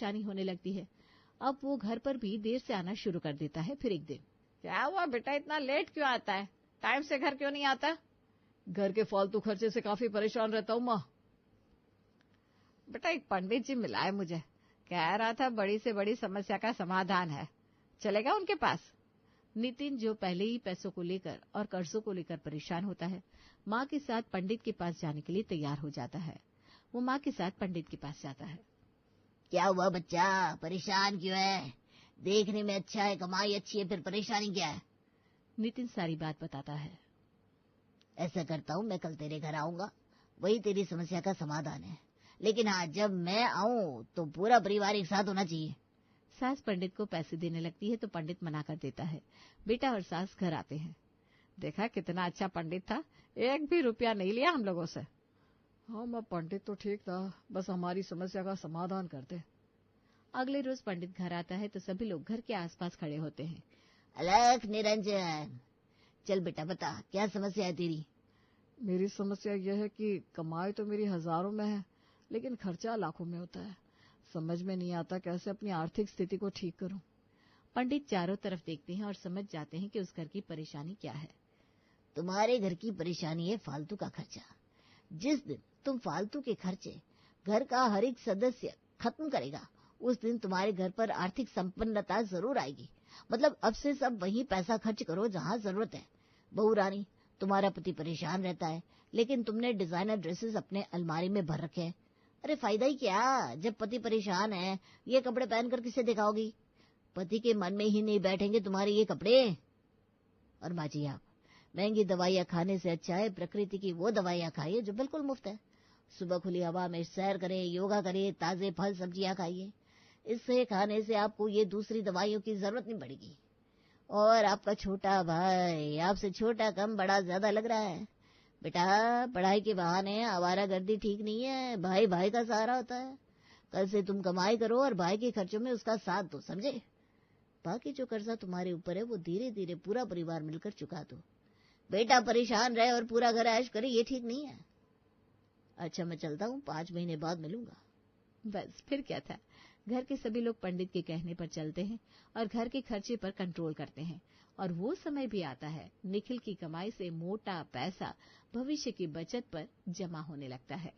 परेशानी होने लगती है। अब वो घर पर भी देर से आना शुरू कर देता है। फिर एक दिन, क्या हुआ बेटा, इतना लेट क्यों आता है? टाइम से घर क्यों नहीं आता? घर के फालतू खर्चे से काफी परेशान रहता हूँ माँ। बेटा, एक पंडित जी मिला है मुझे, कह रहा था बड़ी से बड़ी समस्या का समाधान है, चलेगा उनके पास? नितिन, जो पहले ही पैसों को लेकर और कर्जों को लेकर परेशान होता है, माँ के साथ पंडित के पास जाने के लिए तैयार हो जाता है। वो माँ के साथ पंडित के पास जाता है। क्या हुआ बच्चा, परेशान क्यों है? देखने में अच्छा है, कमाई अच्छी है, फिर परेशानी क्या है? नितिन सारी बात बताता है। ऐसा करता हूँ, मैं कल तेरे घर आऊंगा, वही तेरी समस्या का समाधान है। लेकिन हाँ, जब मैं आऊं तो पूरा परिवार एक साथ होना चाहिए। सास पंडित को पैसे देने लगती है तो पंडित मना कर देता है। बेटा और सास घर आते हैं। देखा कितना अच्छा पंडित था, 1 भी रुपया नहीं लिया हम लोगों से। हाँ माँ, पंडित तो ठीक था, बस हमारी समस्या का समाधान कर दे। अगले रोज पंडित घर आता है तो सभी लोग घर के आसपास खड़े होते हैं। अलख निरंजन, चल बेटा बता, क्या समस्या है तेरी? मेरी समस्या यह है कि कमाई तो मेरी हजारों में है, लेकिन खर्चा लाखों में होता है। समझ में नहीं आता कैसे अपनी आर्थिक स्थिति को ठीक करूं। पंडित चारों तरफ देखते हैं और समझ जाते हैं कि उस घर की परेशानी क्या है। तुम्हारे घर की परेशानी है फालतू का खर्चा। जिस दिन तुम फालतू के खर्चे घर का हर एक सदस्य खत्म करेगा, उस दिन तुम्हारे घर पर आर्थिक संपन्नता जरूर आएगी। मतलब अब से सब वही पैसा खर्च करो जहाँ जरूरत है। बहू रानी, तुम्हारा पति परेशान रहता है, लेकिन तुमने डिजाइनर ड्रेसेस अपने अलमारी में भर रखे हैं। अरे फायदा ही क्या, जब पति परेशान है ये कपड़े पहनकर किसे दिखाओगी? पति के मन में ही नहीं बैठेंगे तुम्हारे ये कपड़े। और माँ जी, आप महंगी दवाइयाँ खाने से अच्छा है प्रकृति की वो दवाइयाँ खाइए जो बिल्कुल मुफ्त है। सुबह खुली हवा में सैर करें, योगा करें, ताजे फल सब्जियां खाइए। इससे खाने से आपको ये दूसरी दवाइयों की जरूरत नहीं पड़ेगी। और आपका छोटा भाई आपसे छोटा कम बड़ा ज्यादा लग रहा है। बेटा, पढ़ाई के बहाने आवारागर्दी ठीक नहीं है। भाई भाई का सहारा होता है। कल से तुम कमाई करो और भाई के खर्चों में उसका साथ दो, समझे? बाकी जो कर्जा तुम्हारे ऊपर है वो धीरे धीरे पूरा परिवार मिलकर चुका दो। बेटा परेशान रहे और पूरा घर ऐश करे, ये ठीक नहीं है। अच्छा, मैं चलता हूँ, 5 महीने बाद मिलूंगा। बस फिर क्या था। घर के सभी लोग पंडित के कहने पर चलते हैं और घर के खर्चे पर कंट्रोल करते हैं। और वो समय भी आता है, निखिल की कमाई से मोटा पैसा भविष्य की बचत पर जमा होने लगता है।